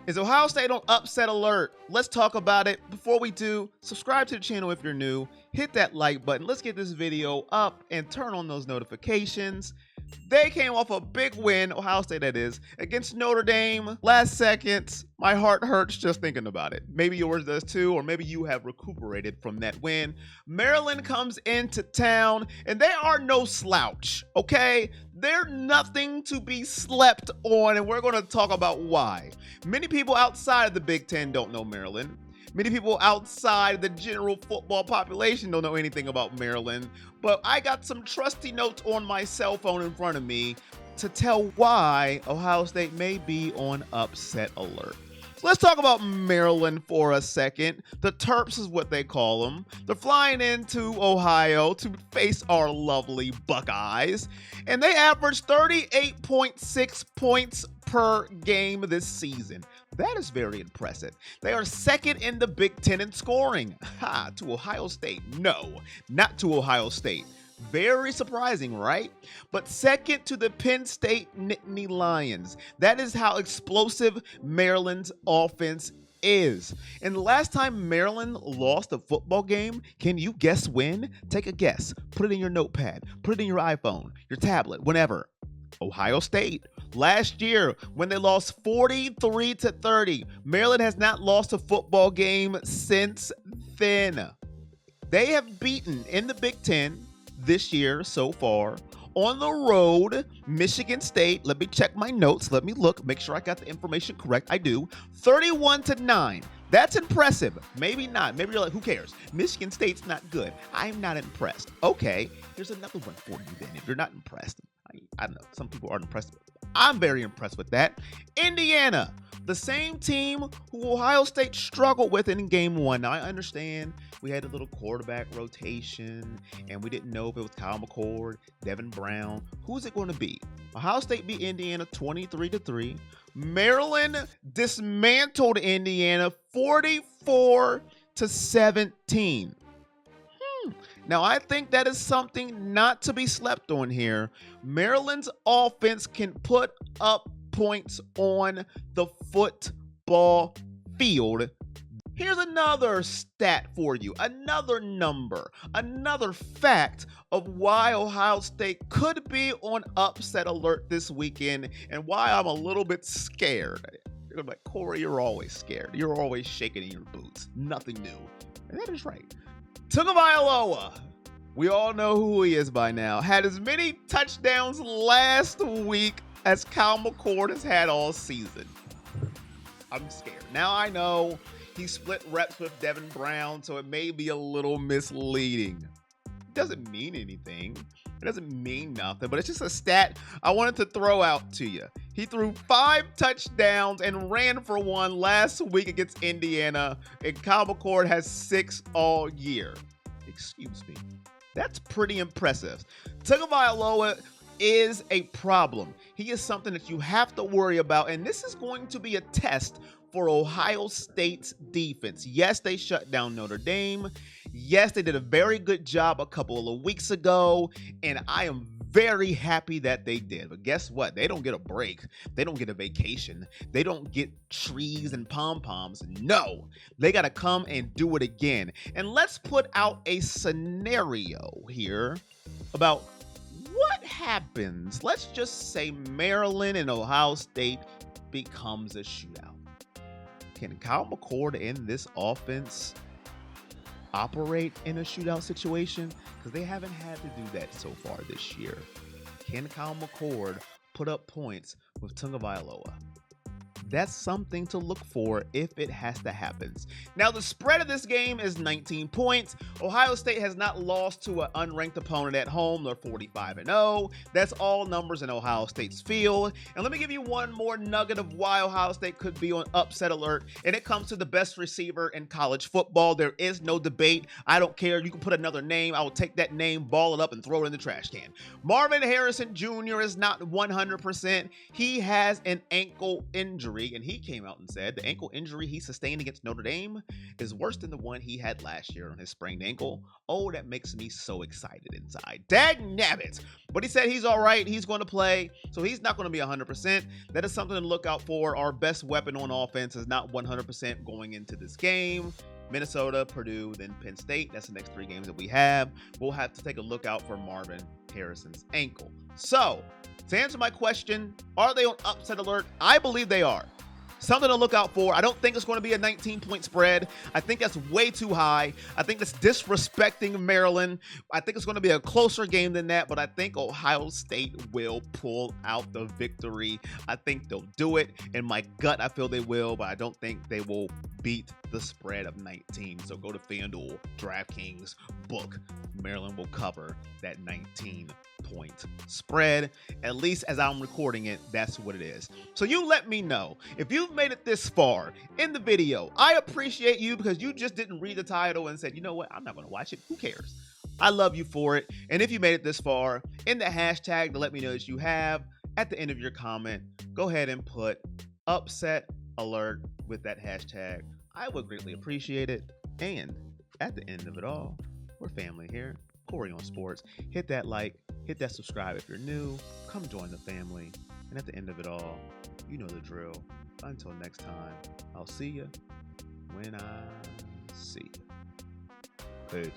Is Ohio State on upset alert? Let's talk about it. Before we do, subscribe to the channel if you're new. Hit that like button. Let's get this video up and turn on those notifications. They came off a big win, Ohio State that is, against Notre Dame. Last second, my heart hurts just thinking about it. Maybe yours does too, or maybe you have recuperated from that win. Maryland comes into town, and they are no slouch, okay? They're nothing to be slept on, and we're going to talk about why. Many people outside of the Big Ten don't know Maryland. Many people outside the general football population don't know anything about Maryland, but I got some trusty notes on my cell phone in front of me to tell why Ohio State may be on upset alert. So let's talk about Maryland for a second. The Terps is what they call them. They're flying into Ohio to face our lovely Buckeyes, and they averaged 38.6 points per game this season. That is very impressive. They are second in the Big Ten in scoring. To Ohio State. No, not to Ohio State. Very surprising, right? But second to the Penn State Nittany Lions. That is how explosive Maryland's offense is. And the last time Maryland lost a football game, can you guess when? Take a guess. Put it in your notepad. Put it in your iPhone, your tablet, whenever. Ohio State. Last year, when they lost 43-30, Maryland has not lost a football game since then. They have beaten in the Big Ten this year so far. On the road, Michigan State, let me check my notes, let me look, make sure I got the information correct. I do. 31-9. That's impressive. Maybe not. Maybe you're like, who cares? Michigan State's not good. I'm not impressed. Okay, here's another one for you then. If you're not impressed, I don't know. Some people aren't impressed. I'm very impressed with that. Indiana, the same team who Ohio State struggled with in game one. Now, I understand we had a little quarterback rotation, and we didn't know if it was Kyle McCord, Devin Brown. Who's it going to be? Ohio State beat Indiana 23-3. Maryland dismantled Indiana 44-17. Now, I think that is something not to be slept on here. Maryland's offense can put up points on the football field. Here's another stat for you, another number, another fact of why Ohio State could be on upset alert this weekend and why I'm a little bit scared. You're gonna be like, Corey, you're always scared. You're always shaking in your boots. Nothing new. And that is right. Tagovailoa, we all know who he is by now, had as many touchdowns last week as Kyle McCord has had all season. I'm scared. Now I know he split reps with Devin Brown, so it may be a little misleading. It doesn't mean anything. It doesn't mean nothing, but it's just a stat I wanted to throw out to you. He threw 5 touchdowns and ran for 1 last week against Indiana, and Kyle McCord has 6 all year. Excuse me. That's pretty impressive. Tagovailoa is a problem. He is something that you have to worry about, and this is going to be a test for Ohio State's defense. Yes, they shut down Notre Dame. Yes, they did a very good job a couple of weeks ago, and I am very happy that they did. But guess what? They don't get a break. They don't get a vacation. They don't get trees and pom-poms. No, they got to come and do it again. And let's put out a scenario here about what happens. Let's just say Maryland and Ohio State becomes a shootout. Can Kyle McCord in this offense operate in a shootout situation? Because they haven't had to do that so far this year. Can Kyle McCord put up points with Tagovailoa? That's something to look for if it has to happen. Now, the spread of this game is 19 points. Ohio State has not lost to an unranked opponent at home. They're 45-0. That's all numbers in Ohio State's field. And let me give you one more nugget of why Ohio State could be on upset alert, and it comes to the best receiver in college football. There is no debate. I don't care. You can put another name. I will take that name, ball it up, and throw it in the trash can. Marvin Harrison Jr. is not 100%. He has an ankle injury. 3, and he came out and said the ankle injury he sustained against Notre Dame is worse than the one he had last year on his sprained ankle. Oh, that makes me so excited inside. Dag nabbit. But he said he's all right. He's going to play, so he's not going to be 100%. That is something to look out for. Our best weapon on offense is not 100% going into this game. Minnesota, Purdue, then Penn State. That's the next 3 games that we have. We'll have to take a look out for Marvin Harrison's ankle. So, to answer my question, are they on upset alert? I believe they are. Something to look out for. I don't think it's going to be a 19-point spread. I think that's way too high. I think that's disrespecting Maryland. I think it's going to be a closer game than that, but I think Ohio State will pull out the victory. I think they'll do it. In my gut, I feel they will, but I don't think they will beat the spread of 19. So go to FanDuel, DraftKings, book. Maryland will cover that 19-point spread. At least as I'm recording it, that's what it is. So you let me know if you've made it this far in the video. I appreciate you because you just didn't read the title and said, you know what, I'm not going to watch it. Who cares? I love you for it. And if you made it this far, in the hashtag to let me know that you have, at the end of your comment, go ahead and put upset alert with that hashtag. I would greatly appreciate it. And at the end of it all, we're family here. Corey on Sports. Hit that like, hit that subscribe if you're new. Come join the family. And at the end of it all, you know the drill. Until next time, I'll see you when I see you. Peace.